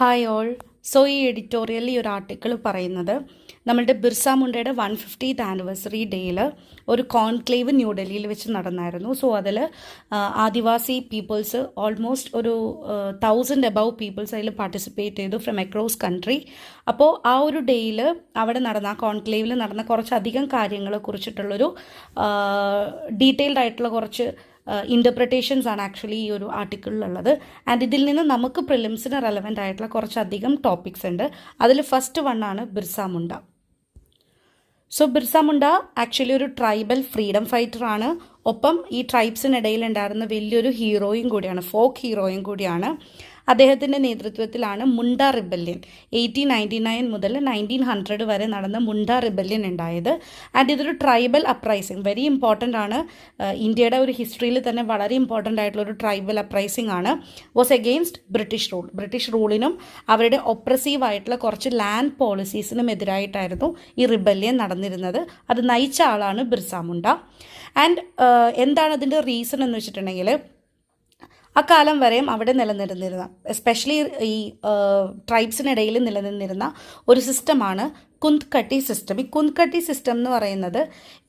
Hi all. So ഈ എഡിറ്റോറിയലിൽ ഈ ഒരു ആർട്ടിക്കിൾ പറയുന്നത് നമ്മളുടെ ബിർസ മുണ്ടയുടെ 150th ആനിവേഴ്സറി ഡേയിൽ ഒരു കോൺക്ലേവ് ന്യൂഡൽഹിയിൽ വെച്ച് നടന്നായിരുന്നു. സോ അതിൽ ആദിവാസി പീപ്പിൾസ് ഓൾമോസ്റ്റ് ഒരു 1000 എബവ് പീപ്പിൾസ് അതിൽ പാർട്ടിസിപ്പേറ്റ് ചെയ്തു ഫ്രം അക്രോസ് കൺട്രി. അപ്പോൾ ആ ഒരു ഡേയിൽ അവിടെ നടന്ന ആ കോൺക്ലേവിൽ നടന്ന കുറച്ചധികം കാര്യങ്ങളെ കുറിച്ചിട്ടുള്ളൊരു ഡീറ്റെയിൽഡ് ആയിട്ടുള്ള കുറച്ച് ഇൻ്റർപ്രിട്ടേഷൻസ് ആണ് ആക്ച്വലി ഈ ഒരു ആർട്ടിക്കിളിലുള്ളത്. ആൻഡ് ഇതിൽ നിന്ന് നമുക്ക് പ്രിലിംസിന് റെലവൻ്റ് ആയിട്ടുള്ള കുറച്ചധികം ടോപ്പിക്സ് ഉണ്ട്. അതിൽ ഫസ്റ്റ് വൺ ആണ് ബിർസ മുണ്ട. സോ ബിർസ മുണ്ട ആക്ച്വലി ഒരു ട്രൈബൽ ഫ്രീഡം ഫൈറ്റർ ആണ്. ഒപ്പം ഈ ട്രൈബ്സിനിടയിൽ ഉണ്ടായിരുന്ന വലിയൊരു ഹീറോയും കൂടിയാണ്, ഫോക്ക് ഹീറോയും കൂടിയാണ്. അദ്ദേഹത്തിൻ്റെ നേതൃത്വത്തിലാണ് മുണ്ട റിബല്യൻ 1899 മുതൽ 1900 വരെ നടന്ന മുണ്ട റിബല്യൻ ഉണ്ടായത്. ആൻഡ് ഇതൊരു ട്രൈബൽ അപ്രൈസിങ്, വെരി ഇമ്പോർട്ടൻ്റ് ആണ്. ഇന്ത്യയുടെ ഒരു ഹിസ്റ്ററിയിൽ തന്നെ വളരെ ഇമ്പോർട്ടൻ്റ് ആയിട്ടുള്ളൊരു ട്രൈബൽ അപ്രൈസിങ് ആണ്. Was against British rule. British റൂളിനും അവരുടെ ഒപ്രസീവ് ആയിട്ടുള്ള കുറച്ച് ലാൻഡ് പോളിസീസിനും എതിരായിട്ടായിരുന്നു ഈ റിബല്യൻ നടന്നിരുന്നത്. അത് നയിച്ച ആളാണ് ബിർസ മുണ്ട. ആൻഡ് എന്താണ് അതിൻ്റെ റീസൺ എന്ന് വെച്ചിട്ടുണ്ടെങ്കിൽ, അക്കാലം വരെയും അവിടെ നിലനിന്നിരുന്ന എസ്പെഷ്യലി ഈ ട്രൈബ്സിനിടയിൽ നിലനിന്നിരുന്ന ഒരു സിസ്റ്റമാണ് കുന്ത്കട്ടി സിസ്റ്റം. ഈ കുന്ത്കട്ടി സിസ്റ്റം എന്ന് പറയുന്നത്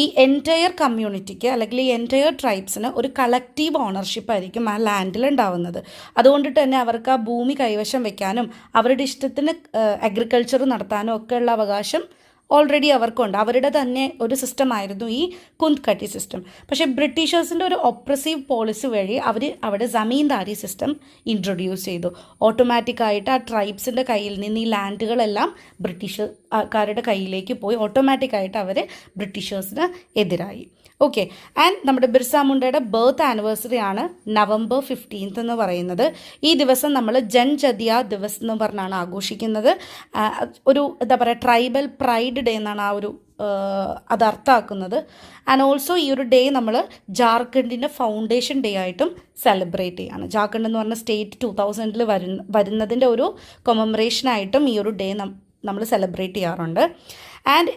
ഈ എൻറ്റയർ കമ്മ്യൂണിറ്റിക്ക് അല്ലെങ്കിൽ ഈ എൻറ്റയർ ട്രൈബ്സിന് ഒരു കളക്റ്റീവ് ഓണർഷിപ്പ് ആയിരിക്കും ആ ലാൻഡിൽ ഉണ്ടാവുന്നത്. അതുകൊണ്ടിട്ട് തന്നെ അവർക്ക് ആ ഭൂമി കൈവശം വയ്ക്കാനും അവരുടെ ഇഷ്ടത്തിന് അഗ്രികൾച്ചർ നടത്താനും ഒക്കെയുള്ള അവകാശം ഓൾറെഡി അവർക്കുണ്ട്. അവരുടെ തന്നെ ഒരു സിസ്റ്റമായിരുന്നു ഈ കുന്ത്കട്ടി സിസ്റ്റം. പക്ഷേ ബ്രിട്ടീഷേഴ്സിൻ്റെ ഒരു ഒപ്രസീവ് പോളിസി വഴി അവർ അവിടെ ജമീന്ദാരി സിസ്റ്റം ഇൻട്രൊഡ്യൂസ് ചെയ്തു. ഓട്ടോമാറ്റിക്കായിട്ട് ആ ട്രൈബ്സിൻ്റെ കയ്യിൽ നിന്ന് ഈ ലാൻഡുകളെല്ലാം ബ്രിട്ടീഷുകാരുടെ കയ്യിലേക്ക് പോയി. ഓട്ടോമാറ്റിക്കായിട്ട് അവർ ബ്രിട്ടീഷേഴ്സിന് എതിരായി. ഓക്കെ. ആൻഡ് നമ്മുടെ ബിർസ മുണ്ടയുടെ ബർത്ത് ആനിവേഴ്സറി ആണ് November 15th എന്ന് പറയുന്നത്. ഈ ദിവസം നമ്മൾ ജൻജതിയ ദിവസ് എന്ന് പറഞ്ഞാണ് ആഘോഷിക്കുന്നത്. ഒരു എന്താ പറയുക, ട്രൈബൽ പ്രൈഡ് ഡേ എന്നാണ് ആ ഒരു അത് അർത്ഥമാക്കുന്നത്. ആൻഡ് ഓൾസോ ഈ ഒരു ഡേ നമ്മൾ ജാർഖണ്ഡിൻ്റെ ഫൗണ്ടേഷൻ ഡേ ആയിട്ടും സെലിബ്രേറ്റ് ചെയ്യാണ്. ജാർഖണ്ഡ് എന്ന് പറഞ്ഞ സ്റ്റേറ്റ് 2000 വരുന്നതിൻ്റെ ഒരു കൊമമറേഷനായിട്ടും ഈ ഒരു ഡേ നമ്മൾ സെലിബ്രേറ്റ് ചെയ്യാറുണ്ട്. ആൻഡ്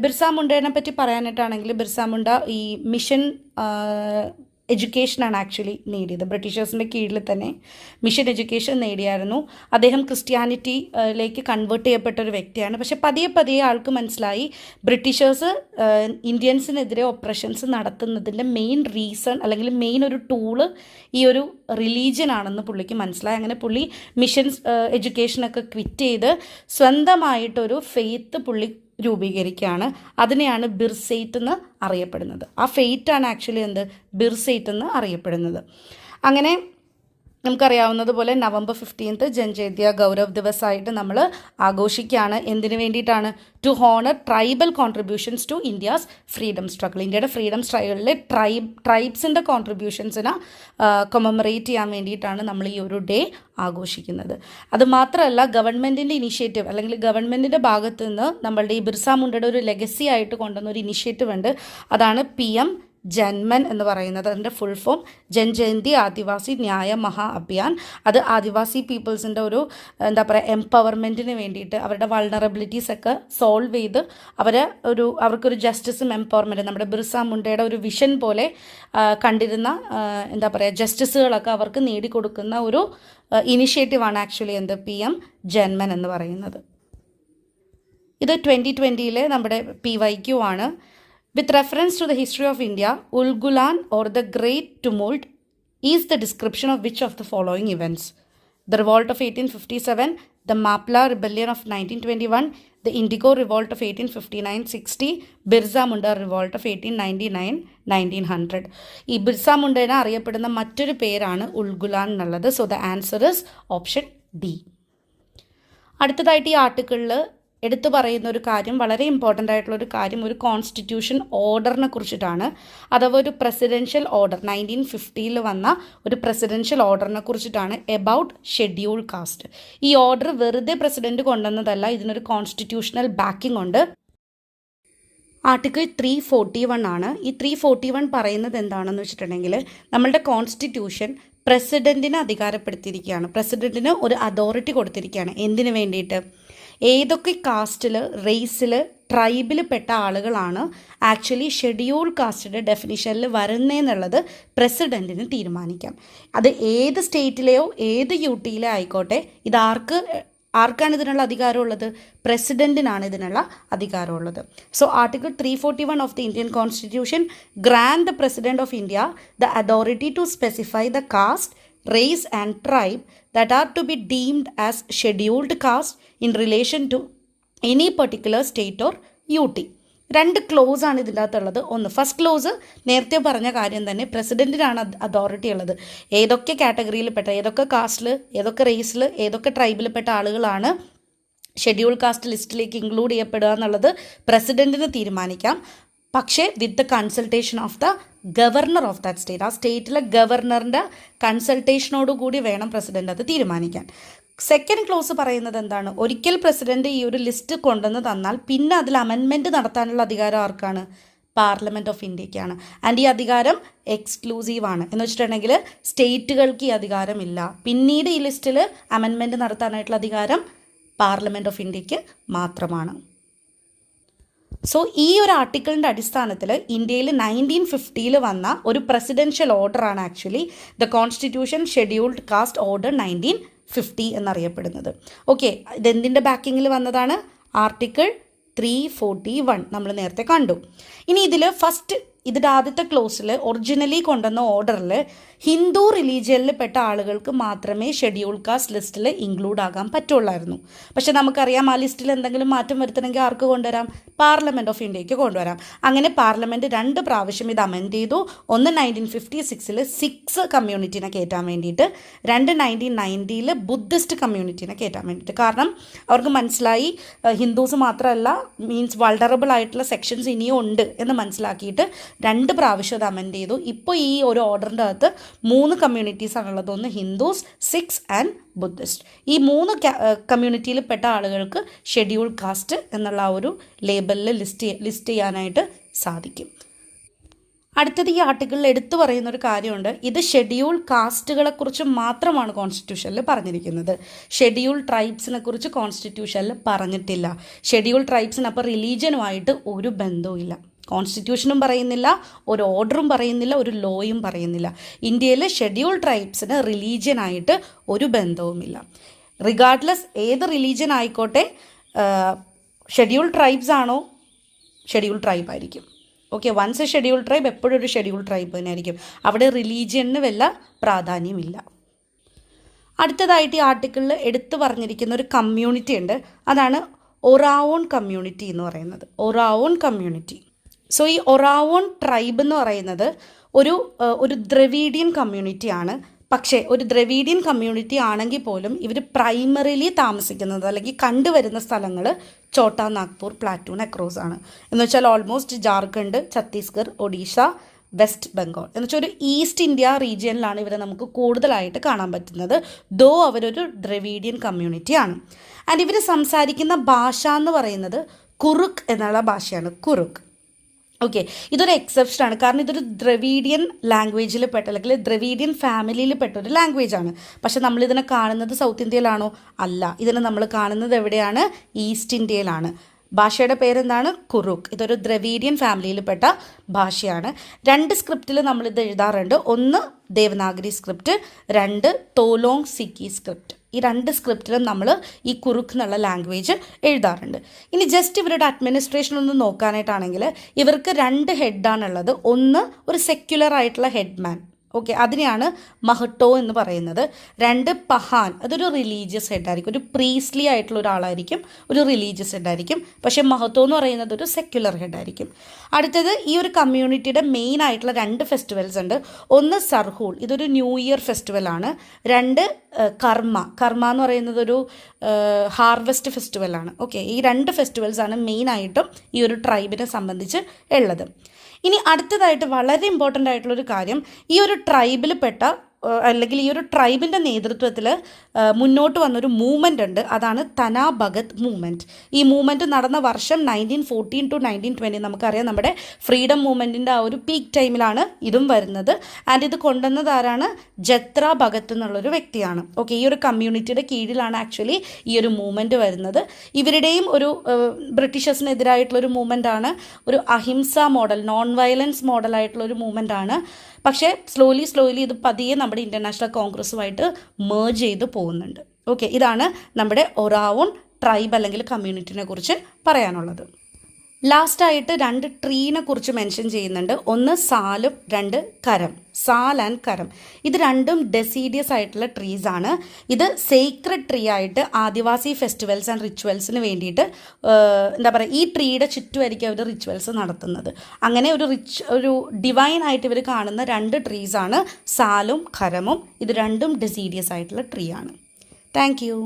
ബിർസ മുണ്ടയെ പറ്റി പറയാനായിട്ടാണെങ്കിൽ, ബിർസ മുണ്ട ഈ മിഷൻ എഡ്യൂക്കേഷനാണ് ആക്ച്വലി നേടിയത്. ബ്രിട്ടീഷേഴ്സിൻ്റെ കീഴിൽ തന്നെ മിഷൻ എഡ്യൂക്കേഷൻ നേടിയായിരുന്നു. അദ്ദേഹം ക്രിസ്ത്യാനിറ്റിയിലേക്ക് കൺവേർട്ട് ചെയ്യപ്പെട്ട ഒരു വ്യക്തിയാണ്. പക്ഷെ പതിയെ പതിയെ ആൾക്ക് മനസ്സിലായി ബ്രിട്ടീഷേഴ്സ് ഇന്ത്യൻസിനെതിരെ ഓപ്പറേഷൻസ് നടത്തുന്നതിൻ്റെ മെയിൻ റീസൺ അല്ലെങ്കിൽ മെയിൻ ഒരു ടൂള് ഈ ഒരു റിലീജിയൻ ആണെന്ന് പുള്ളിക്ക് മനസ്സിലായി. അങ്ങനെ പുള്ളി മിഷൻ എഡ്യൂക്കേഷനൊക്കെ ക്വിറ്റ് ചെയ്ത് സ്വന്തമായിട്ടൊരു ഫെയ്ത്ത് പുള്ളി രൂപീകരിക്കുകയാണ്. അതിനെയാണ് ബിർസെയ്റ്റ് എന്ന് അറിയപ്പെടുന്നത്. ആ ഫെയ്റ്റാണ് ആക്ച്വലി ബിർസെയ്റ്റ് എന്ന് അറിയപ്പെടുന്നത്. അങ്ങനെ നമുക്കറിയാവുന്നതുപോലെ November 15th ജൻജേതിയ ഗൗരവ് ദിവസമായിട്ട് നമ്മൾ ആഘോഷിക്കുകയാണ്. എന്തിനു വേണ്ടിയിട്ടാണ്? To honour tribal contributions to India's freedom struggle. ഇന്ത്യയുടെ ഫ്രീഡം സ്ട്രഗിളിലെ ട്രൈബ്സിൻ്റെ കോൺട്രിബ്യൂഷൻസിനെ കൊമമറേറ്റ് ചെയ്യാൻ വേണ്ടിയിട്ടാണ് നമ്മൾ ഈ ഒരു ഡേ ആഘോഷിക്കുന്നത്. അതുമാത്രമല്ല, ഗവൺമെൻറ്റിൻ്റെ ഇനിഷ്യേറ്റീവ് അല്ലെങ്കിൽ ഗവൺമെൻറ്റിൻ്റെ ഭാഗത്തു നിന്ന് നമ്മളുടെ ഈ ബിർസ മുണ്ടയുടെ ഒരു ലെഗസി ആയിട്ട് കൊണ്ടുവന്ന ഒരു ഇനിഷ്യേറ്റീവ് ഉണ്ട്. അതാണ് PM ജൻമൻ എന്ന് പറയുന്നത്. അതിൻ്റെ ഫുൾ ഫോം ജൻജയന്തി ആദിവാസി ന്യായ മഹാ അഭിയാൻ. അത് ആദിവാസി പീപ്പിൾസിൻ്റെ ഒരു എന്താ പറയുക എംപവർമെൻറ്റിന് വേണ്ടിയിട്ട് അവരുടെ വൾണറബിലിറ്റീസ് ഒക്കെ സോൾവ് ചെയ്ത് അവർക്കൊരു ജസ്റ്റിസും എംപവർമെൻറ്റും നമ്മുടെ ബിർസ മുണ്ടയുടെ ഒരു വിഷൻ പോലെ കണ്ടിരുന്ന എന്താ പറയുക ജസ്റ്റിസുകളൊക്കെ അവർക്ക് നേടിക്കൊടുക്കുന്ന ഒരു ഇനിഷ്യേറ്റീവാണ് ആക്ച്വലി PM ജൻമൻ എന്ന് പറയുന്നത്. ഇത് 2020 നമ്മുടെ PYQ ആണ്. With reference to the history of India, Ulgulan or the Great Tumult is the description of which of the following events? The Revolt of 1857, the Mapla Rebellion of 1921, the Indigo Revolt of 1859-60, Birsa Munda Revolt of 1899-1900. ഈ ബിർസ മുണ്ടേനെ അറിയപ്പെടുന്ന മറ്റൊരു പേരാണ് ഉൾഗുലാൻ എന്നുള്ളത്. So the answer is option D. അടുത്തതായിട്ട് ഈ ആർട്ടിക്കിളിൽ എടുത്തു പറയുന്ന ഒരു കാര്യം, വളരെ ഇമ്പോർട്ടൻ്റ് ആയിട്ടുള്ളൊരു കാര്യം, ഒരു കോൺസ്റ്റിറ്റ്യൂഷൻ ഓർഡറിനെ കുറിച്ചിട്ടാണ്. അഥവാ ഒരു പ്രസിഡൻഷ്യൽ ഓർഡർ 1950 വന്ന ഒരു പ്രസിഡൻഷ്യൽ ഓർഡറിനെ കുറിച്ചിട്ടാണ്, എബൌട്ട് ഷെഡ്യൂൾ കാസ്റ്റ്. ഈ ഓർഡർ വെറുതെ പ്രസിഡന്റ് കൊണ്ടുവന്നതല്ല, ഇതിനൊരു കോൺസ്റ്റിറ്റ്യൂഷണൽ ബാക്കിംഗ് ഉണ്ട്. ആർട്ടിക്കിൾ 341 ആണ്. ഈ 341 പറയുന്നത് എന്താണെന്ന് വെച്ചിട്ടുണ്ടെങ്കിൽ, നമ്മളുടെ കോൺസ്റ്റിറ്റ്യൂഷൻ പ്രസിഡന്റിനെ അധികാരപ്പെടുത്തിയിരിക്കുകയാണ്. പ്രസിഡന്റിന് ഒരു അതോറിറ്റി കൊടുത്തിരിക്കുകയാണ്. എന്തിനു വേണ്ടിയിട്ട്? ഏതൊക്കെ കാസ്റ്റിൽ, റേസിൽ, ട്രൈബിൽ പെട്ട ആളുകളാണ് ആക്ച്വലി ഷെഡ്യൂൾ കാസ്റ്റിൻ്റെ ഡെഫിനിഷനിൽ വരുന്നതെന്നുള്ളത് പ്രസിഡൻറ്റിന് തീരുമാനിക്കാം. അത് ഏത് സ്റ്റേറ്റിലെയോ ഏത് യൂട്ടിയിലോ ആയിക്കോട്ടെ, ആർക്കാണ് ഇതിനുള്ള അധികാരമുള്ളത്? പ്രസിഡൻറ്റിനാണ് ഇതിനുള്ള അധികാരമുള്ളത്. So article 341 of the Indian constitution grant the president of India the authority to specify the caste, race and tribe that are to be deemed as scheduled caste in relation to any particular state or UT. 2 close ആണ് ഇതിൻ്റെ അകത്തുള്ളത്. ഒന്ന്, first close നേരത്തെ പറഞ്ഞ കാര്യം തന്നെ, പ്രസിഡൻറ്റിനാണ് authority ഉള്ളത്. ഏതൊക്കെ കാറ്റഗറിയിൽപ്പെട്ട, ഏതൊക്കെ കാസ്റ്റിൽ, ഏതൊക്കെ റേസിൽ, ഏതൊക്കെ ട്രൈബിൽപ്പെട്ട ആളുകളാണ് ഷെഡ്യൂൾ കാസ്റ്റ് ലിസ്റ്റിലേക്ക് ഇൻക്ലൂഡ് ചെയ്യപ്പെടുക എന്നുള്ളത് പ്രസിഡൻറ്റിന് തീരുമാനിക്കാം. പക്ഷേ with the consultation of the governor of that state. ആ സ്റ്റേറ്റിലെ ഗവർണറിൻ്റെ കൺസൾട്ടേഷനോടുകൂടി വേണം പ്രസിഡന്റ് അത് തീരുമാനിക്കാൻ. സെക്കൻഡ് ക്ലോസ് പറയുന്നത് എന്താണ്? ഒരിക്കൽ പ്രസിഡന്റ് ഈ ഒരു ലിസ്റ്റ് കൊണ്ടുവന്ന് തന്നാൽ പിന്നെ അതിൽ അമെൻമെൻറ്റ് നടത്താനുള്ള അധികാരം ആർക്കാണ്? Parliament of ഇന്ത്യക്കാണ്. ആൻഡ് ഈ അധികാരം എക്സ്ക്ലൂസീവാണ്. എന്ന് വെച്ചിട്ടുണ്ടെങ്കിൽ സ്റ്റേറ്റുകൾക്ക് ഈ അധികാരമില്ല. പിന്നീട് ഈ ലിസ്റ്റിൽ അമെൻമെൻറ്റ് നടത്താനായിട്ടുള്ള അധികാരം പാർലമെൻറ്റ് ഓഫ് ഇന്ത്യക്ക് മാത്രമാണ്. സോ ഈ ഒരു ആർട്ടിക്കിളിൻ്റെ അടിസ്ഥാനത്തിൽ ഇന്ത്യയിൽ 1950 വന്ന ഒരു പ്രസിഡൻഷ്യൽ ഓർഡറാണ് actually the constitution scheduled caste order 1950 എന്നറിയപ്പെടുന്നത്. ഓക്കെ, ഇതെന്തിൻ്റെ ബാക്കിങ്ങിൽ വന്നതാണ്? ആർട്ടിക്കിൾ 341 നമ്മൾ നേരത്തെ കണ്ടു. ഇനി ഇതിൻ്റെ ആദ്യത്തെ ക്ലോസിൽ ഒറിജിനലി കൊണ്ടുവന്ന ഓർഡറിൽ ഹിന്ദു റിലീജിയനിൽ പെട്ട ആളുകൾക്ക് മാത്രമേ ഷെഡ്യൂൾ കാസ്റ്റ് ലിസ്റ്റിൽ ഇൻക്ലൂഡ് ആകാൻ പറ്റുള്ളായിരുന്നു. പക്ഷേ നമുക്കറിയാം ആ ലിസ്റ്റിൽ എന്തെങ്കിലും മാറ്റം വരുത്തണമെങ്കിൽ ആർക്ക് കൊണ്ടുവരാം? പാർലമെൻറ്റ് ഓഫ് ഇന്ത്യക്ക് കൊണ്ടുവരാം. അങ്ങനെ പാർലമെൻറ്റ് 2 പ്രാവശ്യം ഇത് അമെൻഡ് ചെയ്തു. ഒന്ന് 1956 സിഖ് കമ്മ്യൂണിറ്റീനെ കയറ്റാൻ വേണ്ടിയിട്ട്, 1990 ബുദ്ധിസ്റ്റ് കമ്മ്യൂണിറ്റീനെ കയറ്റാൻ വേണ്ടിയിട്ട്. കാരണം അവർക്ക് മനസ്സിലായി ഹിന്ദുസ് മാത്രമല്ല, മീൻസ് വൾണറബിൾ ആയിട്ടുള്ള സെക്ഷൻസ് ഇനിയും ഉണ്ട് എന്ന് മനസ്സിലാക്കിയിട്ട് 2 പ്രാവശ്യം അത് അമെൻഡ് ചെയ്തു. ഇപ്പോൾ ഈ ഒരു ഓർഡറിൻ്റെ അകത്ത് 3 കമ്മ്യൂണിറ്റീസാണുള്ളത്. ഒന്ന് ഹിന്ദുസ്, സിഖ്സ് ആൻഡ് ബുദ്ധിസ്റ്റ്. ഈ 3 കമ്മ്യൂണിറ്റിയിൽ പെട്ട ആളുകൾക്ക് ഷെഡ്യൂൾ കാസ്റ്റ് എന്നുള്ള ആ ഒരു ലേബലിൽ ലിസ്റ്റ് ചെയ്യാനായിട്ട് സാധിക്കും. അടുത്തത് ഈ ആർട്ടിക്കിളിൽ എടുത്തു പറയുന്ന ഒരു കാര്യമുണ്ട്. ഇത് ഷെഡ്യൂൾ കാസ്റ്റുകളെക്കുറിച്ച് മാത്രമാണ് കോൺസ്റ്റിറ്റ്യൂഷനിൽ പറഞ്ഞിരിക്കുന്നത്. ഷെഡ്യൂൾ ട്രൈബ്സിനെ കുറിച്ച് കോൺസ്റ്റിറ്റ്യൂഷനിൽ പറഞ്ഞിട്ടില്ല. ഷെഡ്യൂൾ ട്രൈബ്സിന് അപ്പോൾ റിലീജിയനുമായിട്ട് ഒരു ബന്ധവും ഇല്ല. കോൺസ്റ്റിറ്റ്യൂഷനും പറയുന്നില്ല, ഒരു ഓർഡറും പറയുന്നില്ല, ഒരു ലോയും പറയുന്നില്ല. ഇന്ത്യയിൽ ഷെഡ്യൂൾ ട്രൈബ്സിന് റിലീജിയനായിട്ട് ഒരു ബന്ധവുമില്ല. റിഗാർഡ്ലെസ് ഏത് റിലീജിയൻ ആയിക്കോട്ടെ, ഷെഡ്യൂൾ ട്രൈബ്സ് ആണോ ഷെഡ്യൂൾ ട്രൈബ് ആയിരിക്കും. Okay, once a schedule tribe എപ്പോഴും ഒരു ഷെഡ്യൂൾ ട്രൈബ് തന്നെ ആയിരിക്കും. അവിടെ റിലീജിയന് വല്ല പ്രാധാന്യമില്ല. അടുത്തതായിട്ട് ഈ ആർട്ടിക്കിളിൽ എടുത്തു പറഞ്ഞിരിക്കുന്ന ഒരു കമ്മ്യൂണിറ്റി ഉണ്ട്. അതാണ് ഒറാവോൺ കമ്മ്യൂണിറ്റി എന്ന് പറയുന്നത്. ഒറാവോൺ കമ്മ്യൂണിറ്റി. സോ ഈ ഒറാവോൺ ട്രൈബ് എന്ന് പറയുന്നത് ഒരു ദ്രവീഡിയൻ കമ്മ്യൂണിറ്റിയാണ്. പക്ഷേ ഒരു ദ്രവീഡിയൻ കമ്മ്യൂണിറ്റി ആണെങ്കിൽ പോലും ഇവർ പ്രൈമറിലി താമസിക്കുന്നത് അല്ലെങ്കിൽ കണ്ടുവരുന്ന സ്ഥലങ്ങൾ ഛോട്ടാ നാഗ്പൂർ പ്ലാറ്റൂൺ അക്രോസ് ആണ്. എന്ന് വെച്ചാൽ ഓൾമോസ്റ്റ് ജാർഖണ്ഡ്, ഛത്തീസ്ഗഡ്, ഒഡീഷ, വെസ്റ്റ് ബംഗാൾ എന്ന് വെച്ചാൽ ഒരു ഈസ്റ്റ് ഇന്ത്യ റീജിയനിലാണ് ഇവരെ നമുക്ക് കൂടുതലായിട്ട് കാണാൻ പറ്റുന്നത്. ദോ അവരൊരു ദ്രവീഡിയൻ കമ്മ്യൂണിറ്റിയാണ്. ആൻഡ് ഇവർ സംസാരിക്കുന്ന ഭാഷ എന്ന് പറയുന്നത് കുറുക്ക് എന്നുള്ള ഭാഷയാണ്. കുറുക്ക്. ഓക്കെ, ഇതൊരു എക്സെപ്ഷനാണ്. കാരണം ഇതൊരു ദ്രവീഡിയൻ ലാംഗ്വേജിൽ പെട്ട അല്ലെങ്കിൽ ദ്രവീഡിയൻ ഫാമിലിയിൽ പെട്ട ഒരു ലാംഗ്വേജാണ്. പക്ഷെ നമ്മളിതിനെ കാണുന്നത് സൗത്ത് ഇന്ത്യയിലാണോ? അല്ല. ഇതിനെ നമ്മൾ കാണുന്നത് എവിടെയാണ്? ഈസ്റ്റ് ഇന്ത്യയിലാണ്. ഭാഷയുടെ പേരെന്താണ്? കുറുക്ക്. ഇതൊരു ദ്രവീഡിയൻ ഫാമിലിയിൽപ്പെട്ട ഭാഷയാണ്. 2 സ്ക്രിപ്റ്റിൽ നമ്മളിത് എഴുതാറുണ്ട്. ഒന്ന് ദേവനാഗരി സ്ക്രിപ്റ്റ്, 2 തോലോങ് സിക്കി സ്ക്രിപ്റ്റ്. ഈ 2 സ്ക്രിപ്റ്റിലും നമ്മൾ ഈ കുറുക്ക് എന്നുള്ള ലാംഗ്വേജ് എഴുതാറുണ്ട്. ഇനി ജസ്റ്റ് ഇവരുടെ അഡ്മിനിസ്ട്രേഷൻ ഒന്ന് നോക്കാനായിട്ടാണെങ്കിൽ ഇവർക്ക് 2 ഹെഡാണുള്ളത്. ഒന്ന് ഒരു സെക്യുലർ ആയിട്ടുള്ള ഹെഡ്മാൻ. ഓക്കെ, അതിനെയാണ് മഹട്ടോ എന്ന് പറയുന്നത്. 2 പഹാൻ, അതൊരു റിലീജിയസ് ഹെഡായിരിക്കും. ഒരു പ്രീസ്ലി ആയിട്ടുള്ള ഒരാളായിരിക്കും, ഒരു റിലീജിയസ് ഹെഡായിരിക്കും. പക്ഷേ മഹട്ടോ എന്ന് പറയുന്നത് ഒരു സെക്യുലർ ഹെഡായിരിക്കും. അടുത്തത് ഈ ഒരു കമ്മ്യൂണിറ്റിയുടെ മെയിൻ ആയിട്ടുള്ള 2 ഫെസ്റ്റിവൽസ് ഉണ്ട്. ഒന്ന് സർഹൂൾ, ഇതൊരു ന്യൂ ഇയർ ഫെസ്റ്റിവലാണ്. 2 കർമ്മ എന്ന് പറയുന്നത് ഒരു ഹാർവെസ്റ്റ് ഫെസ്റ്റിവലാണ്. ഓക്കെ, ഈ 2 ഫെസ്റ്റിവൽസാണ് മെയിനായിട്ടും ഈ ഒരു ട്രൈബിനെ സംബന്ധിച്ച് ഉള്ളത്. ഇനി അടുത്തതായിട്ട് വളരെ ഇമ്പോർട്ടൻ്റ് ആയിട്ടുള്ളൊരു കാര്യം, ഈ ഒരു ട്രൈബിൽ പെട്ട അല്ലെങ്കിൽ ഈ ഒരു ട്രൈബിൻ്റെ നേതൃത്വത്തിൽ മുന്നോട്ട് വന്നൊരു മൂവ്മെൻ്റ് ഉണ്ട്. അതാണ് തനാ ഭഗത് മൂവ്മെൻറ്റ്. ഈ മൂവ്മെൻറ്റ് നടന്ന വർഷം 1914 to 1920. നമുക്കറിയാം നമ്മുടെ ഫ്രീഡം മൂവ്മെൻറ്റിൻ്റെ ആ ഒരു പീക്ക് ടൈമിലാണ് ഇതും വരുന്നത്. ആൻഡ് ഇത് കൊണ്ടുവന്നത് ആരാണ്? ജത്ര ഭഗത് എന്നുള്ളൊരു വ്യക്തിയാണ്. ഓക്കെ, ഈ ഒരു കമ്മ്യൂണിറ്റിയുടെ കീഴിലാണ് ആക്ച്വലി ഈ ഒരു മൂവ്മെൻറ്റ് വരുന്നത്. ഇവരുടെയും ഒരു ബ്രിട്ടീഷേഴ്സിനെതിരായിട്ടുള്ളൊരു മൂവ്മെൻറ്റാണ്, ഒരു അഹിംസ മോഡൽ, നോൺ വയലൻസ് മോഡലായിട്ടുള്ളൊരു മൂവ്മെൻറ്റാണ്. പക്ഷേ സ്ലോലി ഇത് പതിയെ നമ്മുടെ ഇൻ്റർനാഷണൽ കോൺഗ്രസ്സുമായിട്ട് മേർജ് ചെയ്ത് പോകുന്നുണ്ട്. ഓക്കെ, ഇതാണ് നമ്മുടെ ഒറാവോൺ ട്രൈബ് അല്ലെങ്കിൽ കമ്മ്യൂണിറ്റിനെ കുറിച്ച് പറയാനുള്ളത്. ലാസ്റ്റായിട്ട് 2 ട്രീനെ കുറിച്ച് മെൻഷൻ ചെയ്യുന്നുണ്ട്. ഒന്ന് സാലും 2 കരം. സാൽ ആൻഡ് കരം ഇത് രണ്ടും ഡെസീഡിയസ് ആയിട്ടുള്ള ട്രീസ് ആണ്. ഇത് സേക്രഡ് ട്രീ ആയിട്ട് ആദിവാസി ഫെസ്റ്റിവൽസ് ആൻഡ് റിച്വൽസിന് വേണ്ടിയിട്ട് എന്താ പറയുക, ഈ ട്രീയുടെ ചുറ്റുമായിരിക്കും അവർ റിച്വൽസ് നടത്തുന്നത്. അങ്ങനെ ഒരു ഡിവൈൻ ആയിട്ട് ഇവർ കാണുന്ന 2 ട്രീസാണ് സാലും ഖരമും. ഇത് രണ്ടും ഡെസീഡിയസ് ആയിട്ടുള്ള ട്രീ ആണ്. Thank you.